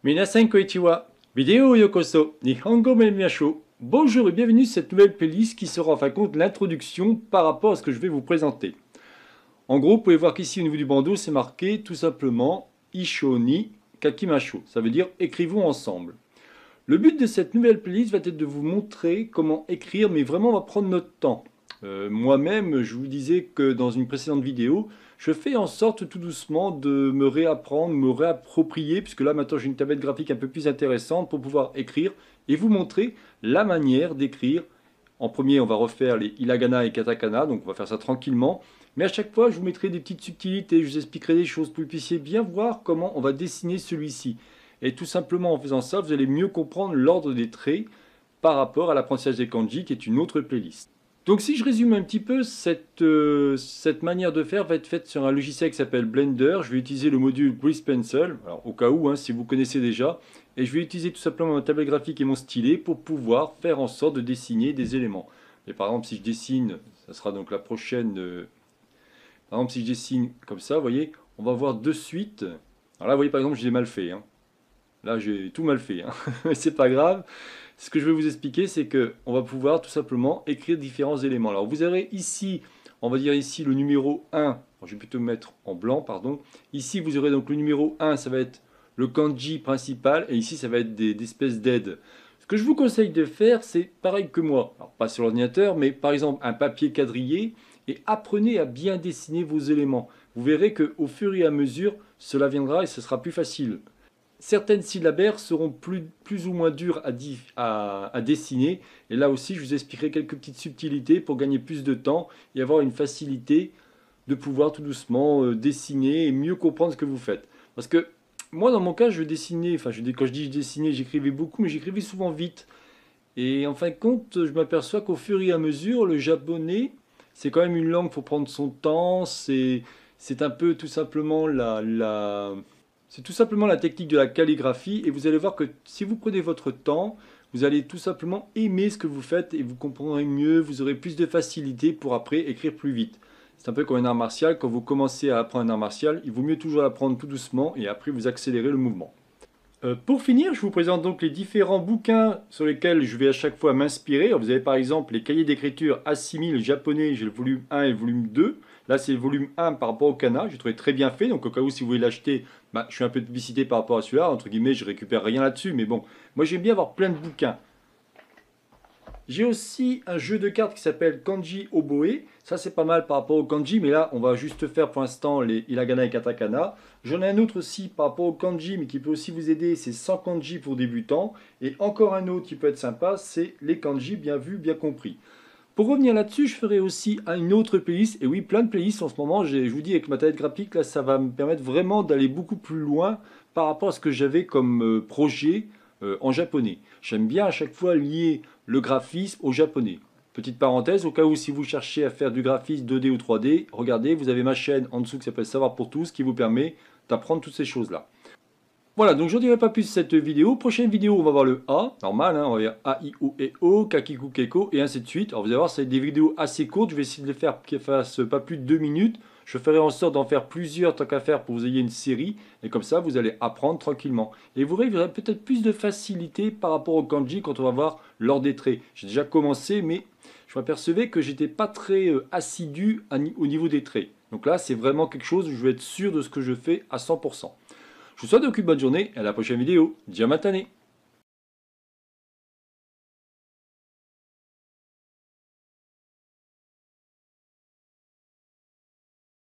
Minasan konnichiwa, vidéo yokoso, Nihongo menmiyasho. Bonjour et bienvenue sur cette nouvelle playlist qui sera en fin de compte l'introduction par rapport à ce que je vais vous présenter. En gros, vous pouvez voir qu'ici au niveau du bandeau, c'est marqué tout simplement Isho ni Kakimasho. Ça veut dire écrivons ensemble. Le but de cette nouvelle playlist va être de vous montrer comment écrire, mais vraiment on va prendre notre temps. Moi-même, je vous disais que dans une précédente vidéo, je fais en sorte tout doucement de me réapprendre, me réapproprier, puisque là maintenant j'ai une tablette graphique un peu plus intéressante pour pouvoir écrire et vous montrer la manière d'écrire. En premier, on va refaire les hiragana et katakana, donc on va faire ça tranquillement. Mais à chaque fois, je vous mettrai des petites subtilités, je vous expliquerai des choses pour que vous puissiez bien voir comment on va dessiner celui-ci. Et tout simplement en faisant ça, vous allez mieux comprendre l'ordre des traits par rapport à l'apprentissage des kanji, qui est une autre playlist. Donc si je résume un petit peu, cette manière de faire va être faite sur un logiciel qui s'appelle Blender. Je vais utiliser le module Breeze Pencil, alors, au cas où, si vous connaissez déjà. Et je vais utiliser tout simplement ma tablette graphique et mon stylet pour pouvoir faire en sorte de dessiner des éléments. Et par exemple, si je dessine, ça sera donc la prochaine... par exemple, si je dessine comme ça, vous voyez, on va voir de suite... Alors là, vous voyez, par exemple, je l'ai mal fait. Là, j'ai tout mal fait, mais c'est pas grave. Ce que je vais vous expliquer, c'est qu'on va pouvoir tout simplement écrire différents éléments. Alors, vous aurez ici, on va dire ici le numéro 1. Je vais plutôt mettre en blanc, pardon. Ici, vous aurez donc le numéro 1, ça va être le kanji principal. Et ici, ça va être des espèces d'aides. Ce que je vous conseille de faire, c'est pareil que moi. Alors, pas sur l'ordinateur, mais par exemple, un papier quadrillé. Et apprenez à bien dessiner vos éléments. Vous verrez qu'au fur et à mesure, cela viendra et ce sera plus facile. Certaines syllabaires seront plus ou moins dures à dessiner. Et là aussi, je vous expliquerai quelques petites subtilités pour gagner plus de temps et avoir une facilité de pouvoir tout doucement dessiner et mieux comprendre ce que vous faites. Parce que moi, dans mon cas, je dessinais, quand je dis je dessinais, j'écrivais beaucoup, mais j'écrivais souvent vite. Et en fin de compte, je m'aperçois qu'au fur et à mesure, le japonais, c'est quand même une langue, il faut prendre son temps, c'est un peu tout simplement c'est tout simplement la technique de la calligraphie et vous allez voir que si vous prenez votre temps, vous allez tout simplement aimer ce que vous faites et vous comprendrez mieux, vous aurez plus de facilité pour après écrire plus vite. C'est un peu comme un art martial, quand vous commencez à apprendre un art martial, il vaut mieux toujours l'apprendre tout doucement et après vous accélérez le mouvement. Pour finir, je vous présente donc les différents bouquins sur lesquels je vais à chaque fois m'inspirer. Vous avez par exemple les cahiers d'écriture A6000 japonais, j'ai le volume 1 et le volume 2. Là, c'est le volume 1 par rapport au kana, j'ai trouvé très bien fait. Donc, au cas où, si vous voulez l'acheter, je fais un peu de publicité par rapport à celui-là. Entre guillemets, je récupère rien là-dessus. Mais bon, moi, j'aime bien avoir plein de bouquins. J'ai aussi un jeu de cartes qui s'appelle Kanji Oboe. Ça, c'est pas mal par rapport au kanji, mais là, on va juste faire pour l'instant les hiragana et katakana. J'en ai un autre aussi par rapport au kanji, mais qui peut aussi vous aider. C'est 100 kanji pour débutants. Et encore un autre qui peut être sympa, c'est les kanji bien vus, bien compris. Pour revenir là-dessus, je ferai aussi une autre playlist. Et oui, plein de playlists en ce moment. Je vous dis, avec ma tablette graphique, là, ça va me permettre vraiment d'aller beaucoup plus loin par rapport à ce que j'avais comme projet en japonais. J'aime bien à chaque fois lier le graphisme au japonais. Petite parenthèse, au cas où si vous cherchez à faire du graphisme 2D ou 3D, regardez, vous avez ma chaîne en dessous qui s'appelle Savoir pour tous, qui vous permet d'apprendre toutes ces choses-là. Voilà, donc je n'en dirai pas plus cette vidéo. Prochaine vidéo, on va voir le A, normal, on va dire A, I, O, E, O, Kakiku, Keko, et ainsi de suite. Alors vous allez voir, c'est des vidéos assez courtes, je vais essayer de les faire qui fassent pas plus de 2 minutes. Je ferai en sorte d'en faire plusieurs tant qu'à faire pour que vous ayez une série, et comme ça, vous allez apprendre tranquillement. Et vous verrez, vous aurez peut-être plus de facilité par rapport au kanji quand on va voir l'ordre des traits. J'ai déjà commencé, mais je m'apercevais que j'étais pas très assidu au niveau des traits. Donc là, c'est vraiment quelque chose où je vais être sûr de ce que je fais à 100%. Je vous souhaite une bonne journée et à la prochaine vidéo. Diamatane!